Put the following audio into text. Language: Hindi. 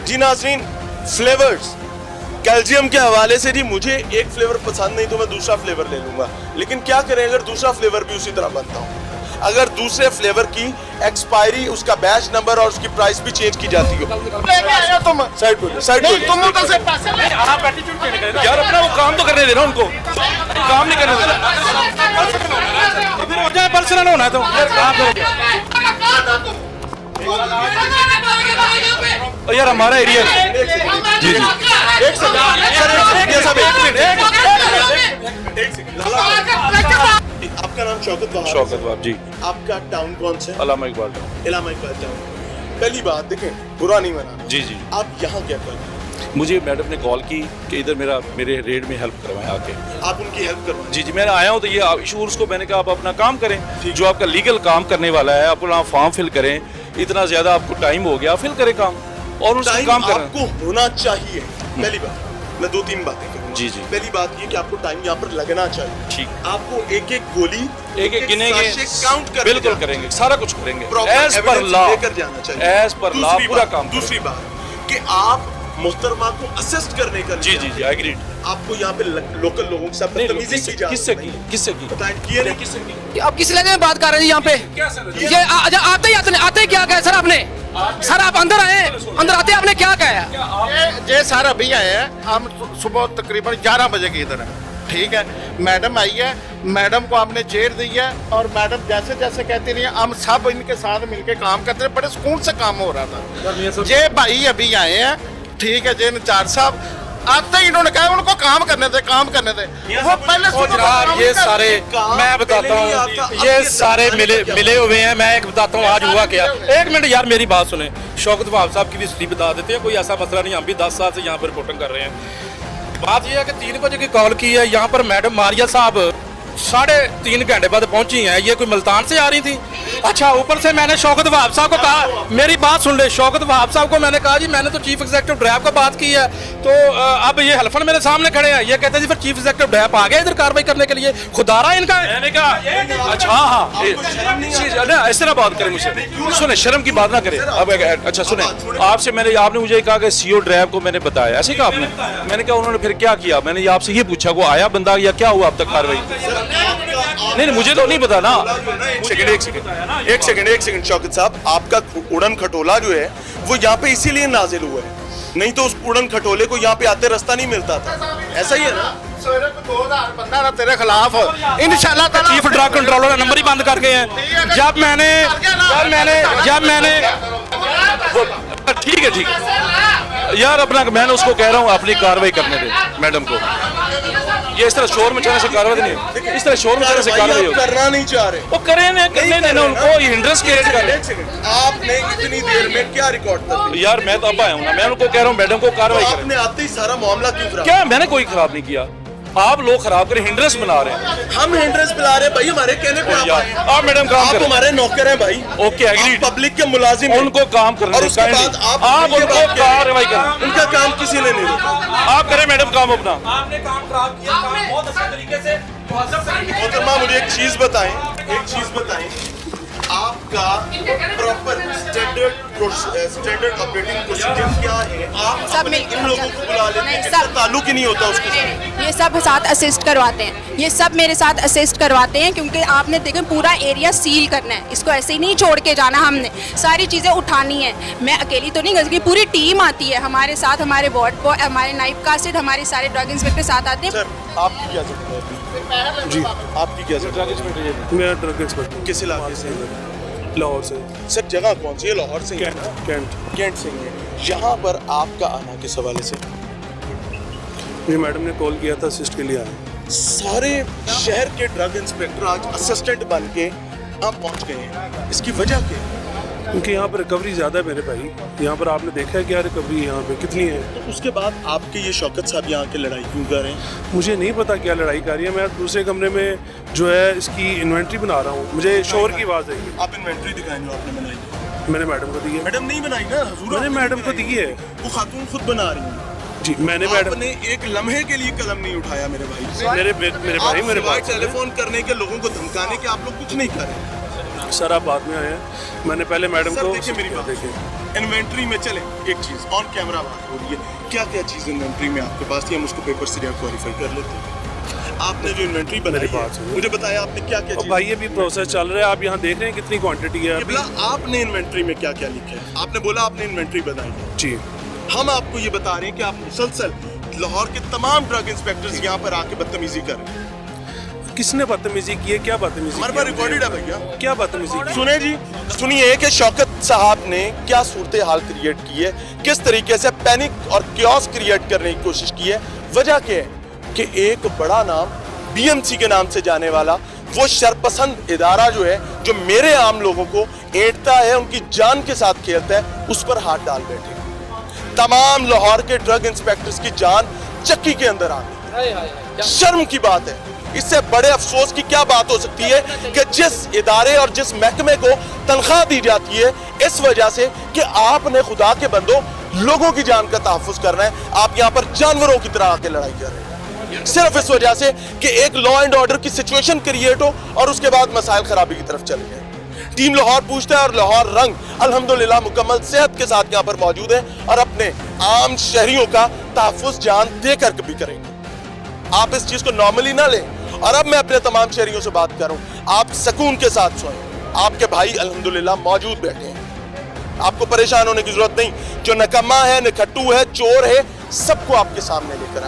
जी नाज़रीन, फ्लेवर्स कैल्शियम के हवाले से जी मुझे एक फ्लेवर पसंद नहीं तो मैं दूसरा फ्लेवर ले लूंगा, लेकिन क्या करें अगर दूसरा फ्लेवर भी उसी तरह बनता हो, अगर दूसरे फ्लेवर की एक्सपायरी, उसका बैच नंबर और उसकी प्राइस भी चेंज की जाती हो। तुम साइड तुम उधर से पैसे ले, आप एटीट्यूड क्यों निकल रहे हो यार? अपना वो काम तो करने देना उनको, काम नहीं करने देना, फिर हो जाए पर्सनल होना है तो यार हमारा एरिया जी जी एक सेकंड। आपका नाम शौकत वहाब जी। आपका टाउन कौन सा है? इलामा इकबाल टाउन। पहली बात देखें, बुरा नहीं मना जी जी। आप यहाँ क्या कर रहे हैं? मुझे मैडम ने कॉल की कि इधर मेरे रेड में हेल्प करवाएं आके। आप उनकी हेल्प करवाएं? जी जी, मैं आया हूँ तो ये इशूज को मैंने कहा आप अपना काम करें, जो आपका लीगल काम करने वाला है, अपना फॉर्म फिल करें, इतना ज्यादा आपको टाइम हो गया, फिल करें काम और उसका काम करें। आपको होना चाहिए। पहली बात मैं 2-3 बातें करूंगा। जी जी। पहली बात ये कि आपको टाइम यहाँ पर लगना चाहिए। ठीक। आपको एक एक गोली एक गिनेंगे, काउंट कर बिल्कुल करेंगे, सारा कुछ करेंगे एज पर लॉ लेकर जाना चाहिए। एज पर लॉ पूरा काम। दूसरी बात कि आप मोहतरमा को असिस्ट करने का जी जी जी एग्रीड। आपको यहाँ पे लोकल लोगों के साथ बदतमीजी की जा रही है। किससे की बताएं किससे? अब किस लगे में बात कर रहे हैं यहाँ पे? ये आते ही क्या कहा सर आपने? सर आप अंदर आते आपने क्या कहा? ये सर अभी आए हैं, हम सुबह तकरीबन 11 बजे के इधर है, ठीक है। मैडम आई है, मैडम को आपने चेयर दी है और मैडम जैसे जैसे कहती रही है, हम सब इनके साथ मिलके काम करते रहे, बड़े सुकून से काम हो रहा था। ये भाई अभी आए हैं, ठीक है, जे इंचार्ज साहब आते ही इन्होंने कहा उनको काम करने दे वो पहले ये सारे मैं बताता हूँ, ये सारे मिले हुए हैं। मैं एक बताता हूँ आज हुआ क्या। एक मिनट यार मेरी बात सुने। शौकत वहाब साहब की भी स्टोरी बता देते हैं, कोई ऐसा मसला नहीं, हम भी 10 साल से यहाँ पर रिपोर्टिंग कर रहे हैं। बात यह है कि 3 बजे की कॉल की है, यहाँ पर मैडम मारिया साहब 3.5 घंटे बाद पहुंची हैं। ये कोई मुल्तान से आ रही थी। अच्छा, ऊपर से मैंने शौकत वहाब साहब को कहा, मेरी बात सुन ले, शौकत वहाब साहब को मैंने कहा जी मैंने तो चीफ एग्जीक्यूटिव ड्राइव को बात की है, तो अब ये हल्फन मेरे सामने खड़े हैं, ये कहते हैं जी फिर चीफ एग्जीक्यूटिव ड्राइव आ गया इधर कार्रवाई करने के लिए, खुदारा इनका। मैंने कहा अच्छा हाँ इस तरह बात करें मुझसे, सुने शर्म की बात ना करें। अब अच्छा सुने, आपने मुझे कहा कि सीओ ड्राइव को मैंने बताया, ऐसे कहा आपने? मैंने कहा उन्होंने फिर क्या किया? मैंने आपसे ये पूछा वो आया बंदा या क्या हुआ अब तक कार्रवाई? नहीं मुझे तो नहीं पता ना। एक सेकंड शौकत साहब, आपका उड़न खटोला जो है वो यहाँ पे इसीलिए नाजिल हुआ है, नहीं तो उस उड़न खटोले को यहाँ पे आते रास्ता नहीं मिलता था। ऐसा ही है ना? 2000 बंदा तेरे खिलाफ इंशाल्लाह चीफ ड्रग कंट्रोलर का नंबर ही बंद कर गए हैं। जब मैंने ठीक है यार, अपना मैंने उसको कह रहा हूँ अपनी कार्रवाई करने दे मैडम को। ये इस तरह शोर मचाने से कार्रवाई नहीं, इस तरह शोर मचाने से कार्रवाई करना नहीं चाह रहे, वो करने देना उनको, हिंड्रेस क्रिएट कर रहे हैं। आपने इतनी देर में क्या रिकॉर्ड कर दिया? यार मैं तो अब आया हूँ ना, मैं उनको कह रहा हूँ मैडम को कार्रवाई करें। आपने आते ही सारा मामला क्यों खराब? क्या मैंने कोई खराब नहीं किया, आप लोग खराब करें, हिंड्रेस बना रहे हैं। हम हिंड्रेस बुला रहे हैं भाई, हमारे कहने पे आप मैडम काम करें, हमारे नौकर हैं भाई। ओके एग्रीड, पब्लिक के मुलाजिम उनको काम करने और उसके बाद आप उनको कार्रवाई करें। उनका काम किसी ने नहीं रोका। आप करें मैडम काम अपना। आपने काम खराब किया, काम बहुत अच्छे तरीके से मोहतरमा मुझे एक चीज बताएं, आपका प्रॉपर स्टैंडर्ड ऑपरेटिंग प्रोसीजर क्या है? आप सब इन लोगों को बुला लेते हैं, इसका ताल्लुक ही नहीं होता उसके साथ। ये सब साथ असिस्ट करवाते हैं, ये सब मेरे साथ असिस्ट करवाते हैं, क्योंकि आपने देखें पूरा एरिया सील करना है, इसको ऐसे ही नहीं छोड़ के जाना, हमने सारी चीज़ें उठानी है। मैं अकेली तो नहीं कर सकती, पूरी टीम आती है हमारे साथ, हमारे वार्ड बॉय, हमारे नाइब कासिद, हमारे सारे ड्रग इंस्पेक्टर साथ आते हैं। सर आपकी क्या जरूरत है? जी आपकी क्या जरूरत है? मैं ड्रग इंस्पेक्टर। किस इलाके से? लाहौर से। सर जगह कौन सी है? लाहौर से? कैंट से है। यहाँ पर आपका आना किस हवाले से? मुझे मैडम ने कॉल किया था, असिस्ट के लिए आया। सारे शहर के ड्रग इंस्पेक्टर आज असिस्टेंट बन के आप पहुँच गए हैं, इसकी वजह क्या है? क्योंकि यहाँ पर रिकवरी ज़्यादा है मेरे भाई, यहाँ पर आपने देखा है क्या रिकवरी यहाँ पे कितनी है। तो उसके बाद आपके ये शौकत साहब यहाँ के लड़ाई क्यों कर रहे हैं? मुझे नहीं पता क्या लड़ाई कर रही है। मैं दूसरे कमरे में जो है इसकी इन्वेंट्री बना रहा हूँ, मुझे शोर की आवाज़ आई। आप इन्वेंट्री दिखाएं जो आपने बनाई? मैंने मैडम को दी है। मैडम नहीं बनाई ना, मैंने मैडम को दी है, वो खातून खुद बना रही है। जी मैंने मैडम ने एक लम्हे के लिए कलम नहीं उठाया मेरे भाई। मेरे भाई मेरे पास टेलीफोन करने के, लोगों को धमकाने के आप लोग कुछ नहीं कर रहे। सर आप बाद में आए हैं, मैंने पहले मैडम को देखिए मेरी बात देखिए इन्वेंट्री में चले एक चीज ऑन कैमरा बात हो रही है, क्या क्या चीज इन्वेंट्री में आपके पास थी, हम उसको पेपर से क्वालिफाई कर लेते हैं। आपने जो इन्वेंट्री बनाई मेरी बात है, सुनो। मुझे बताया आपने क्या क्या और भाई ये भी प्रोसेस चल रहा है, आप यहाँ देख रहे हैं कितनी क्वांटिटी है अभी। आपने इन्वेंट्री में क्या क्या लिखा है, आपने बोला आपने इन्वेंट्री बनाई है, जी हम आपको ये बता रहे हैं कि आप मुसलसल लाहौर के तमाम ड्रग इंस्पेक्टर्स यहाँ पर आके बदतमीजी कर रहे हैं। किसने बदतमीजी की है, क्या बदतमीजी हमारे की है? पास रिकॉर्डेड है भैया। क्या बदतमीजी की? सुने जी, सुनिए कि शौकत साहब ने क्या सूरत हाल क्रिएट की है, किस तरीके से पैनिक और क्योस क्रिएट करने की कोशिश की है। वजह क्या है कि एक बड़ा नाम बीएमसी के नाम से जाने वाला वो शरपसंद इदारा जो है, जो मेरे आम लोगों को ऐंठता है, उनकी जान के साथ खेलता है, उस पर हाथ डाल बैठे। तमाम लाहौर के ड्रग इंस्पेक्टर्स की जान चक्की के अंदर आ गई। शर्म की बात है, इससे बड़े अफसोस की क्या बात हो सकती है कि जिस इदारे और जिस महकमे को तनख्वाह दी जाती है इस वजह से कि आपने खुदा के बंदो लोगों की जान का तहफ्फुज करना है, आप यहाँ पर जानवरों की तरह आके लड़ाई कर रहे हैं सिर्फ इस वजह से कि एक लॉ एंड ऑर्डर की सिचुएशन क्रिएट हो और उसके बाद मसाइल खराबी की तरफ चले गए। टीम लाहौर पूछता है और लाहौर रंग अल्हम्दुलिल्लाह मुकम्मल सेहत के साथ यहाँ पर मौजूद है और अपने आम शहरियों का तहफ्फुज जान देकर भी करेंगे। आप इस चीज को नॉर्मली ना लें। और अब मैं अपने तमाम शहरियों से बात कर रहा हूं, आप सुकून के साथ सोएं, आपके भाई अल्हम्दुलिल्लाह मौजूद बैठे हैं, आपको परेशान होने की जरूरत नहीं। जो नकम्मा है, निखट्टू है, चोर है, सबको आपके सामने लेकर आए।